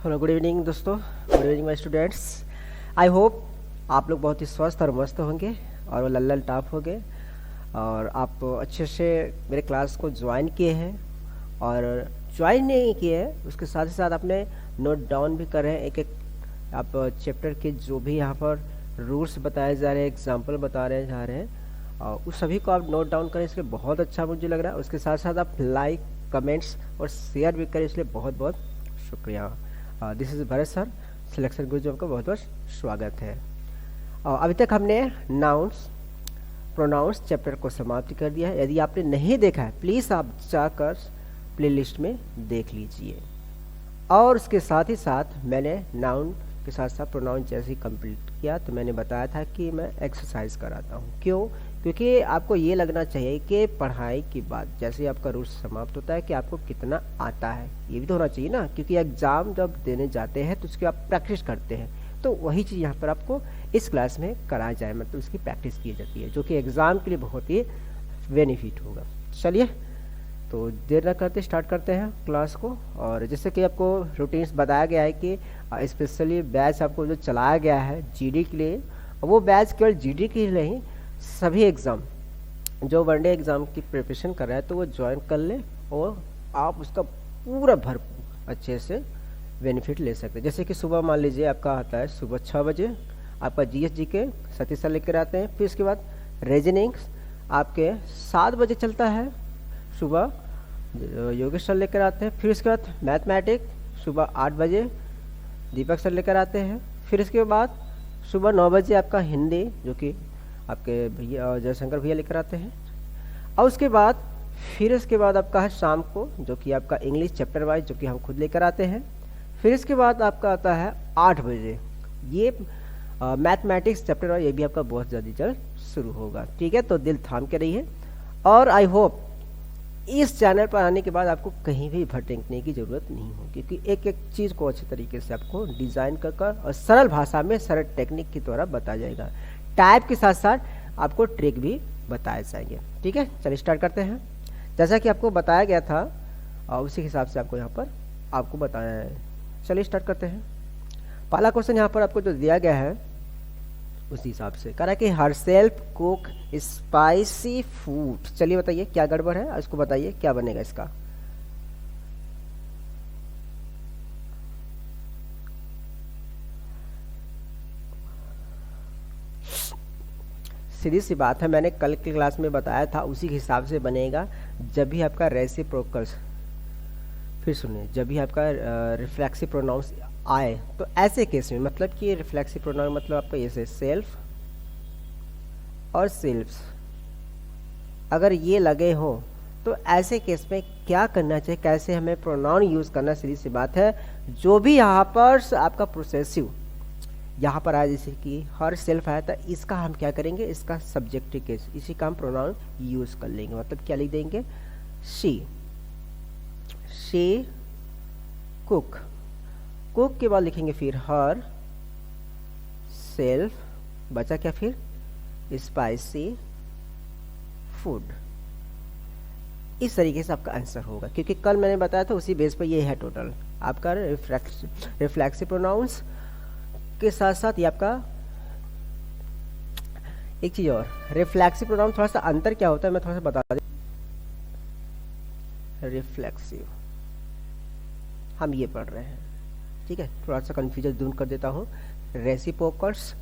Hello, good evening दोस्तों, good evening my students. I hope आप लोग बहुत ही स्वस्थ और मस्त होंगे और वो लल्लल टाप होंगे और आप अच्छे से मेरे क्लास को ज्वाइन किए हैं। और ज्वाइन नहीं किए हैं उसके साथ ही साथ आपने नोट डाउन भी कर रहे हैं एक एक आप चैप्टर के जो भी यहाँ पर रूल्स बताए जा रहे हैं, एग्जाम्पल बता रहे जा रहे हैं और उस सभी को आप नोट डाउन करें, इसलिए बहुत अच्छा मुझे लग रहा है। उसके साथ साथ आप लाइक, कमेंट्स और शेयर भी करें, इसलिए बहुत बहुत शुक्रिया। This is Bharat sir, selection गुरु जी, आपका बहुत बहुत स्वागत है। अभी तक हमने नाउन्स, प्रोनाउंस चैप्टर को समाप्त कर दिया है। यदि आपने नहीं देखा है प्लीज़ आप जाकर प्लेलिस्ट में देख लीजिए। और उसके साथ ही साथ मैंने नाउन के साथ साथ प्रोनाउन जैसे ही कंप्लीट किया तो मैंने बताया था कि मैं एक्सरसाइज कराता हूँ। क्यों? क्योंकि आपको ये लगना चाहिए कि पढ़ाई के बाद जैसे ही आपका रूट समाप्त होता है कि आपको कितना आता है, ये भी तो होना चाहिए ना। क्योंकि एग्ज़ाम जब देने जाते हैं तो उसकी आप प्रैक्टिस करते हैं, तो वही चीज़ यहाँ पर आपको इस क्लास में कराया जाए, मतलब उसकी प्रैक्टिस की जाती है, जो कि एग्ज़ाम के लिए बहुत ही बेनिफिट होगा। चलिए तो देर न करते स्टार्ट करते हैं क्लास को। और जैसे कि आपको रूटीन्स बताया गया है कि स्पेशली बैच आपको जो चलाया गया है जीडी के लिए, वो बैच केवल जीडी के लिए नहीं, सभी एग्ज़ाम जो वनडे एग्ज़ाम की प्रिपरेशन कर रहा है तो वो ज्वाइन कर ले और आप उसका पूरा भरपूर अच्छे से बेनिफिट ले सकते हैं। जैसे कि सुबह मान लीजिए आपका आता है सुबह 6 बजे आपका जीएस के सतीश सर लेकर आते हैं। फिर इसके बाद रीजनिंग्स आपके 7 बजे चलता है, सुबह योगेश सर लेकर आते हैं। फिर इसके बाद मैथमेटिक्स सुबह 8 बजे दीपक सर लेकर आते हैं। फिर इसके बाद सुबह 9 बजे आपका हिंदी, जो कि आपके भैया जयशंकर भैया लेकर आते हैं। और उसके बाद फिर इसके बाद आपका है शाम को, जो कि आपका इंग्लिश चैप्टर वाइज, जो कि हम खुद लेकर आते हैं। फिर इसके बाद आपका आता है 8 बजे ये मैथमेटिक्स चैप्टर वाइज, ये भी आपका बहुत ज़्यादा जल्द शुरू होगा। ठीक है, तो दिल थाम के रहिए। और आई होप इस चैनल पर आने के बाद आपको कहीं भी भटकने की ज़रूरत नहीं हो, क्योंकि एक एक चीज़ को अच्छे तरीके से आपको डिज़ाइन कर और सरल भाषा में सरल टेक्निक के द्वारा बताया जाएगा। टाइप के साथ साथ आपको ट्रिक भी बताए जाएंगे। ठीक है, चलिए स्टार्ट करते हैं। जैसा कि आपको बताया गया था उसी हिसाब से आपको यहाँ पर आपको बताया है। चलिए स्टार्ट करते हैं। पहला क्वेश्चन यहाँ पर आपको जो दिया गया है उसी हिसाब से कह रहा है कि her self cook spicy food. चलिए बताइए क्या गड़बड़ है, इसको बताइए क्या बनेगा इसका। सीधी सी बात है, मैंने कल की क्लास में बताया था उसी के हिसाब से बनेगा। जब भी आपका रेसिप्रोकल, फिर सुनिए, जब भी आपका रिफ्लेक्सिव प्रोनाउंस आए तो ऐसे केस में, मतलब कि रिफ्लेक्सिव प्रोनाउन मतलब आपका ऐसे सेल्फ और सेल्फ्स अगर ये लगे हो तो ऐसे केस में क्या करना चाहिए, कैसे हमें प्रोनाउन यूज़ करना। सीधी सी बात है, जो भी यहाँ पर आपका प्रोसेसिव यहाँ पर आया, जैसे कि हर सेल्फ आया था, इसका हम क्या करेंगे, इसका सब्जेक्टिव केस, इसी का हम प्रोनाउन यूज़ कर लेंगे। मतलब क्या लिख देंगे, शी कुक, कुक के बाद लिखेंगे फिर हर सेल्फ, बचा क्या फिर स्पाइसी फूड। इस तरीके से आपका आंसर होगा, क्योंकि कल मैंने बताया था उसी बेस पर ये है टोटल आपका रिफ्लेक्सिव प्रोनाउंस के साथ साथ ये आपका एक चीज और, रिफ्लेक्सिव प्रोनाउंस थोड़ा सा अंतर क्या होता है मैं थोड़ा सा बता दूं। रिफ्लेक्सिव हम ये पढ़ रहे हैं, ठीक है, थोड़ा सा कन्फ्यूजन दूर कर देता हूँ। रेसिप्रोकल्स,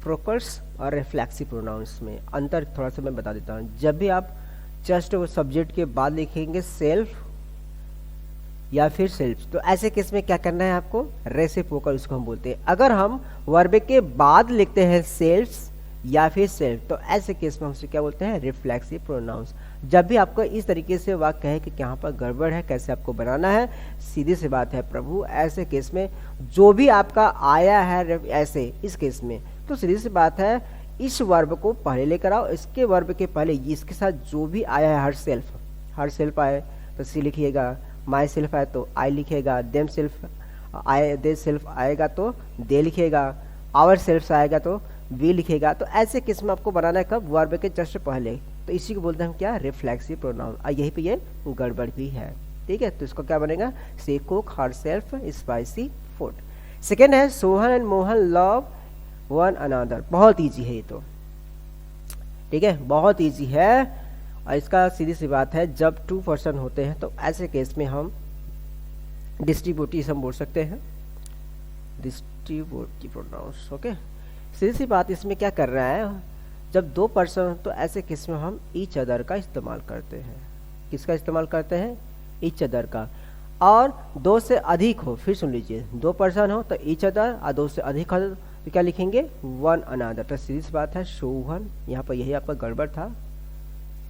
प्रोकल्स और रिफ्लेक्सिव प्रोनाउंस में अंतर थोड़ा सा मैं बता देता हूँ। जब भी आप जस्ट वो सब्जेक्ट के बाद लिखेंगे सेल्फ या फिर सेल्फ, तो ऐसे केस में क्या करना है आपको, रेसिप्रोकल उसको हम बोलते हैं। अगर हम वर्ब के बाद लिखते हैं सेल्फ या फिर सेल्फ, तो ऐसे केस में हम उसे क्या बोलते हैं, रिफ्लेक्सिव प्रोनाउंस। जब भी आपको इस तरीके से वाक्य कहे कि यहाँ पर गड़बड़ है, कैसे आपको बनाना है, सीधी सी बात है प्रभु, ऐसे केस में जो भी आपका आया है ऐसे इस केस में, तो सीधी सी बात है इस वर्ब को पहले लेकर आओ, इसके वर्ब के पहले इसके साथ जो भी आया है, हर सेल्फ आए तो सी लिखिएगा, माई सेल्फ आए तो आई लिखेगा, देम सेल्फ आए, दे सेल्फ आएगा तो दे लिखेगा, आवर सेल्फ आएगा तो वी लिखेगा। तो ऐसे केस में आपको बनाना है कब, वर्ब के जस्ट पहले। तो इसी को बोलते हैं हम क्या, रिफ्लेक्सिव प्रोनाउन। और यहीं पे ये गड़बड़ भी है, ठीक है। तो इसको क्या बनेगा, she cook her self spicy food. Second है Sohan and Mohan love one another. बहुत ईजी है ये तो, ठीक है, बहुत ईजी है। और इसका सीधी सी बात है, जब टू पर्सन होते हैं तो ऐसे केस में हम डिस्ट्रीब्यूटिव हम बोल सकते हैं, डिस्ट्रीब्यूटिव प्रोनाउंस। ओके, सीधी सी बात इसमें क्या कर रहा है, जब दो पर्सन तो ऐसे केस में हम ईच अदर का इस्तेमाल करते हैं। किसका इस्तेमाल करते हैं? ईच अदर का। और दो से अधिक हो, फिर सुन लीजिए, दो पर्सन हो तो ईच अदर, और दो से अधिक हो तो क्या लिखेंगे? One another. तो सीधी सी बात है, शोभन, यहाँ पर यही आपका गड़बड़ था,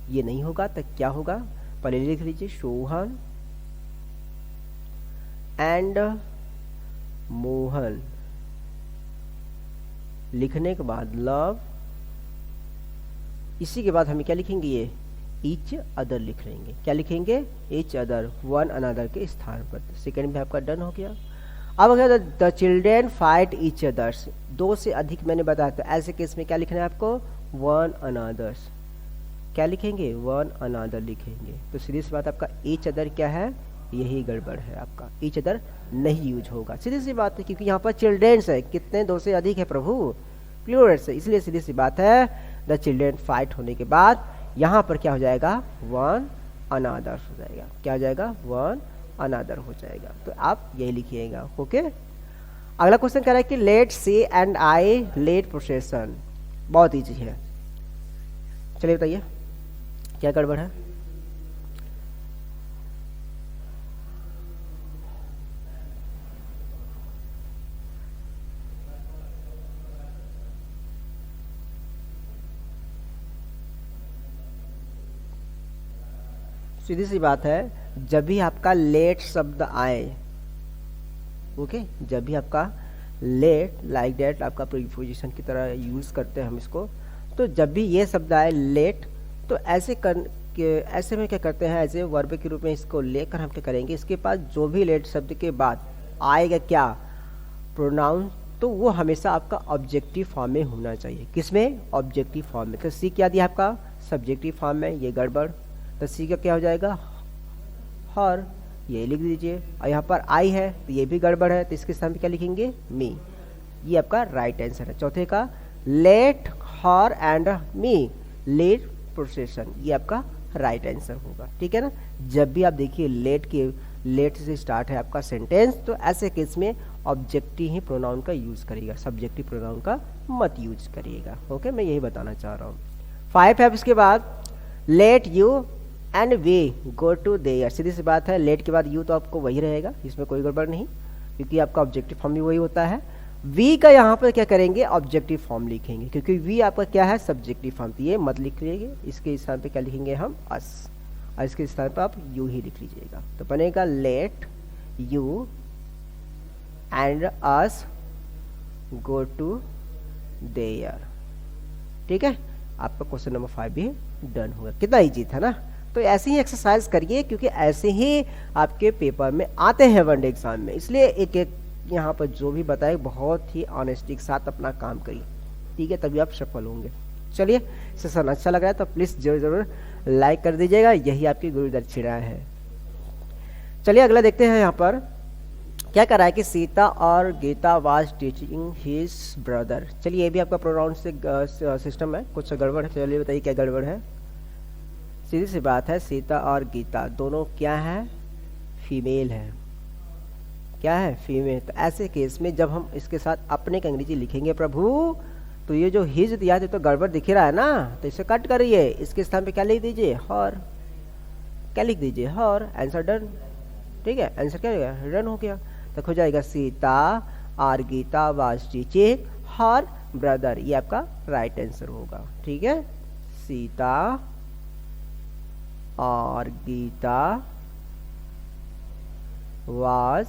ये नहीं होगा तो क्या होगा? पहले लिख लीजिए शोहन एंड मोहन, लिखने के बाद लव, इसी के बाद हमें क्या लिखेंगे? ये ईच अदर लिख लेंगे। क्या लिखेंगे? ईच अदर, वन अनदर के स्थान पर। सेकेंड में आपका डन हो गया। अब अगर the children fight each others, दो से अधिक मैंने बताया था, ऐसे केस में क्या लिखना है आपको? One another's. क्या लिखेंगे? वन अनदर लिखेंगे। तो सीधी सी बात, आपका ईच अदर क्या है? यही गड़बड़ है आपका, ईच अदर नहीं यूज होगा। सीधी सी बात है, क्योंकि यहाँ पर चिल्ड्रेन्स है, कितने? दो से अधिक है प्रभु, प्लूरल्स है, इसलिए सीधी सी बात है, द चिल्ड्रेन फाइट होने के बाद यहाँ पर क्या हो जाएगा? वन अनदर हो जाएगा। क्या हो जाएगा? वन अनदर हो जाएगा। तो आप यही लिखिएगा। ओके, अगला क्वेश्चन कह रहा है कि let see and I let प्रोसेसन। बहुत ईजी है, चलिए बताइए क्या गड़बड़ है? सीधी सी बात है, जब भी आपका लेट शब्द आए, ओके, जब भी आपका लेट, लाइक दैट आपका प्रीपोजिशन की तरह यूज करते हैं हम इसको, तो जब भी ये शब्द आए लेट, तो ऐसे में क्या करते हैं, ऐसे वर्ब के रूप में इसको लेकर हम क्या करेंगे, इसके पास जो भी लेट शब्द के बाद आएगा क्या? प्रोनाउन, तो वो हमेशा आपका ऑब्जेक्टिव फॉर्म में होना चाहिए। किसमें? ऑब्जेक्टिव फॉर्म में। तो सी क्या दिया आपका? सब्जेक्टिव फॉर्म में, ये गड़बड़। तो सी का क्या हो जाएगा? हर, ये लिख दीजिए। और यहाँ पर आई है तो ये भी गड़बड़ है, तो इसके स्थान पे क्या लिखेंगे? मी। ये आपका राइट आंसर है। चौथे का let her and me let प्रोसेसन, ये आपका राइट आंसर होगा। ठीक है ना? जब भी आप देखिए लेट से स्टार्ट है आपका सेंटेंस, तो ऐसे केस में ऑब्जेक्टिव ही प्रोनाउन का यूज करिएगा, सब्जेक्टिव प्रोनाउन का मत यूज करिएगा। ओके, मैं यही बताना चाह रहा हूँ। 5 है उसके बाद, let you and we go to there. सीधी सी बात है, लेट के बाद यू तो आपको वही रहेगा, इसमें कोई गड़बड़ नहीं, क्योंकि आपका ऑब्जेक्टिव फॉर्म भी वही होता है। वी का यहाँ पर क्या करेंगे? ऑब्जेक्टिव फॉर्म लिखेंगे, क्योंकि वी आपका क्या है? Subjective form. तो ये मत लिख लीजिए, इसके स्थान पे क्या लिखेंगे हम? अस, और इसके स्थान पर आप यू ही लिख लीजिएगा। तो बनेगा let you and us go to there. ठीक है, आपका क्वेश्चन नंबर 5 भी डन होगा। कितना इजी था ना? तो ऐसे ही एक्सरसाइज करिए, क्योंकि ऐसे ही आपके पेपर में आते हैं वनडे एग्जाम में, इसलिए एक एक यहाँ पर जो भी बताए बहुत ही ऑनेस्टी के साथ अपना काम करिए। ठीक है, तभी आप सफल होंगे। चलिए, सेशन अच्छा लग रहा है तो प्लीज़ जरूर लाइक कर दीजिएगा, यही आपकी गुरु दक्षिणा है। चलिए अगला देखते हैं। यहाँ पर क्या कर रहा है कि सीता और Gita was teaching his brother. चलिए, ये भी आपका प्रोनाउन से सिस्टम है, कुछ गड़बड़ है। चलिए बताइए क्या गड़बड़ है? सीधी सी बात है, सीता और गीता दोनों क्या है? फीमेल है। क्या है? फीमेल। तो ऐसे केस में जब हम इसके साथ अपने का अंग्रेजी लिखेंगे प्रभु, तो ये जो हिज दिया है तो गड़बड़ दिख रहा है ना, तो इसे कट करिए, इसके स्थान पे क्या लिख दीजिए? हर। क्या लिख दीजिए? हर। Answer done. ठीक है, आंसर क्या हो गया? डन हो गया। तो हो जाएगा सीता और Gita was teaching her brother, ये आपका राइट आंसर होगा। ठीक है, सीता और गीता वाज,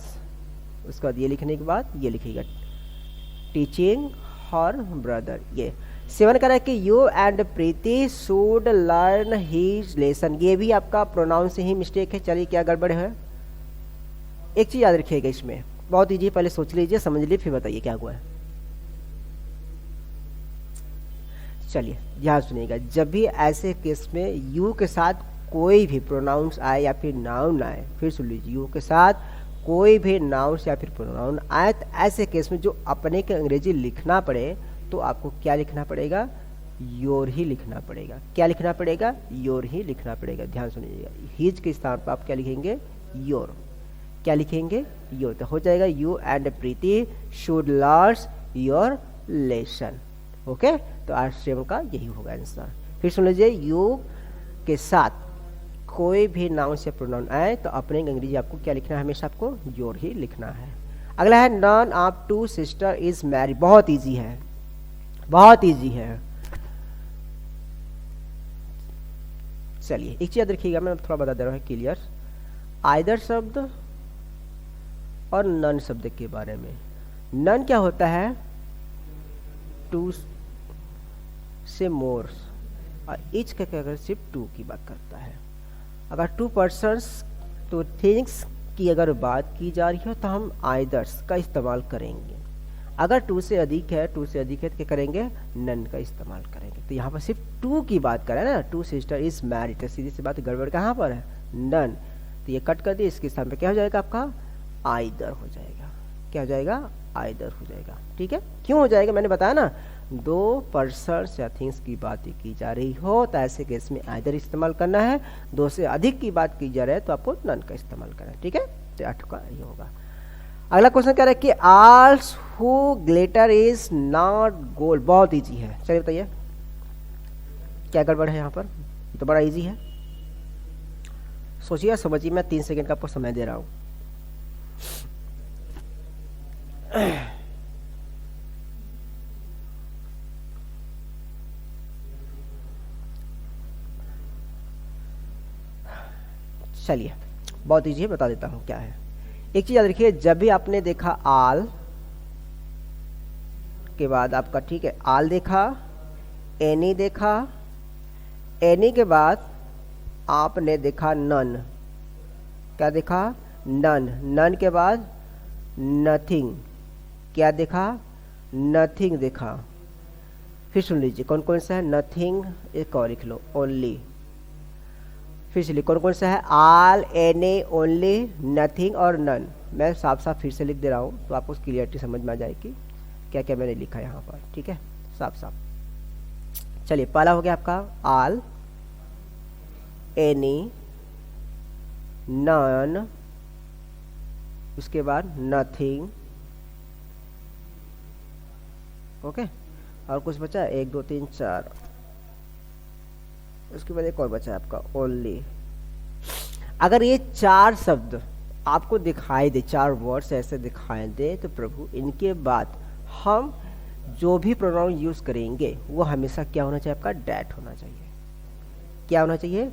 उसके बाद ये लिखने के बाद ये लिखिएगा टीचिंग हर ब्रदर। ये 7 कह रहा है कि you and Preeti should learn his lesson. ये भी आपका प्रोनाउन से ही मिस्टेक है। चलिए क्या गड़बड़ है? एक चीज याद रखिएगा, इसमें बहुत इजी, पहले सोच लीजिए, समझ लीजिए, फिर बताइए क्या हुआ है। चलिए ध्यान सुनिएगा, जब भी ऐसे केस में यू के साथ कोई भी प्रोनाउंस आए या फिर नाउन आए, फिर सुन लीजिए, यू के साथ कोई भी नाउन या फिर प्रोनाउन आए तो ऐसे केस में जो अपने के अंग्रेजी लिखना पड़े तो आपको क्या लिखना पड़ेगा, योर ही लिखना पड़ेगा। क्या लिखना पड़ेगा, योर ही लिखना पड़ेगा। ध्यान सुनिएगा, हिज के स्थान पर आप क्या लिखेंगे, योर। क्या लिखेंगे, योर। तो हो जाएगा you and Preeti should learn your lesson. Okay, तो आज सेवन का यही होगा आंसर। फिर सुन लीजिए, यू के साथ कोई भी नाउन से प्रोनाउन आए तो अपने अंग्रेजी आपको क्या लिखना है, हमेशा आपको योर ही लिखना है। अगला है none of two sister is married. बहुत इजी है, बहुत इजी है। चलिए एक चीज याद रखिएगा, मैं थोड़ा बता दे रहा हूँ क्लियर। आइदर शब्द और नन शब्द के बारे में। नन क्या होता है, टू से मोर, और इच का क्या कर सिर्फ टू की बात करता है। अगर टू पर्सन्स तो थिंग्स की अगर बात की जा रही हो तो हम आइदर्स का इस्तेमाल करेंगे। अगर टू से अधिक है, टू से अधिक है तो क्या करेंगे, नन का इस्तेमाल करेंगे। तो यहाँ पर सिर्फ टू की बात करें ना, टू सिस्टर इज मैरिड, तो सीधी सी बात गड़बड़ कहाँ पर है, नन। तो ये कट कर दिए, इसके स्थान पे क्या हो जाएगा आपका, आइदर हो जाएगा। क्या हो जाएगा, आइदर हो जाएगा। ठीक है, क्यों हो जाएगा, मैंने बताया ना, दो पर्सन्स या थिंग्स की बात की जा रही हो तो ऐसे केस में आइदर इस्तेमाल करना है। दो से अधिक की बात की जा रही है तो आपको नन का इस्तेमाल करना है। ठीक है, तो 8 का ये होगा। अगला क्वेश्चन क्या है कि alls who glitter is not gold. बहुत इजी है, चलिए बताइए क्या गड़बड़ है यहाँ पर, तो बड़ा इजी है। सोचिए समझिए, मैं 3 सेकंड का आपको समय दे रहा हूँ। चलिए बहुत इजी है, बता देता हूँ क्या है। एक चीज याद रखिए, जब भी आपने देखा आल के बाद आपका, ठीक है, आल देखा, एनी देखा, एनी के बाद आपने देखा नन। क्या देखा, नन। नन के बाद नथिंग। क्या देखा, नथिंग देखा। फिर सुन लीजिए कौन कौन सा है, नथिंग, एक और लिख लो, ओनली। फिर से लिख, कौन कौन सा है, आल, एनी, ओनली, नथिंग और नन। मैं साफ साफ फिर से लिख दे रहा हूँ तो आपको क्लियरिटी समझ में आ जाएगी क्या क्या मैंने लिखा यहाँ पर। ठीक है, साफ साफ। चलिए पहला हो गया आपका आल, एनी, नन, उसके बाद नथिंग। ओके, और कुछ बचा, 1 2 3 4, उसके बाद एक और बचा है आपका ओनली। अगर ये 4 शब्द आपको दिखाई दे, 4 वर्ड्स ऐसे दिखाई दे तो प्रभु इनके बाद हम जो भी प्रोनाउन यूज करेंगे वो हमेशा क्या होना चाहिए, आपका डैट होना चाहिए। क्या होना चाहिए,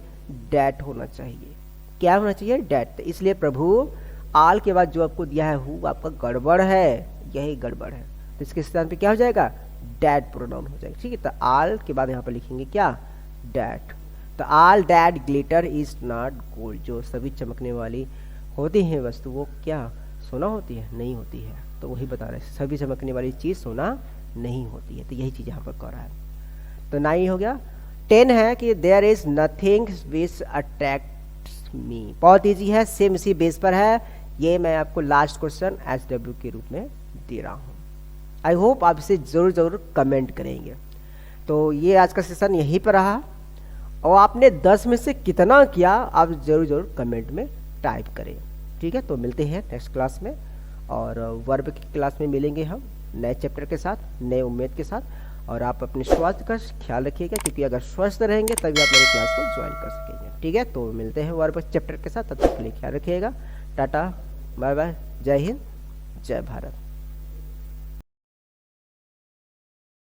डैट होना चाहिए। क्या होना चाहिए, डैट। इसलिए प्रभु आल के बाद जो आपको दिया है हु, आपका गड़बड़ है, यही गड़बड़ है। तो इसके स्थान पे क्या हो जाएगा, डैट प्रोनाउन हो जाएगा। ठीक है, तो आल के बाद यहाँ पर लिखेंगे क्या, डैट। तो all that glitter is not gold. जो सभी चमकने वाली होती है वस्तु वो क्या सोना होती है, नहीं होती है। तो वही बता रहे हैं, सभी चमकने वाली चीज सोना नहीं होती है। तो यही चीज यहाँ पर कह रहा है। तो 9 हो गया। 10 है कि there is nothing which attracts me. बहुत ईजी है, सेम इसी बेस पर है। ये मैं आपको लास्ट क्वेश्चन SW के रूप में दे रहा हूँ। आई होप आप इसे जरूर जरूर कमेंट करेंगे। तो ये आज का सेशन यहीं पर रहा, और आपने 10 में से कितना किया आप जरूर जरूर कमेंट में टाइप करें। ठीक है, तो मिलते हैं नेक्स्ट क्लास में, और वर्ब की क्लास में मिलेंगे हम नए चैप्टर के साथ, नए उम्मीद के साथ। और आप अपने स्वास्थ्य का ख्याल रखिएगा, क्योंकि अगर स्वस्थ रहेंगे तभी आप मेरी क्लास को ज्वाइन कर सकेंगे। ठीक है, तो मिलते हैं वर्ब चैप्टर के साथ, तब तक के लिए ख्याल रखिएगा। टाटा, बाय बाय, जय हिंद, जय भारत।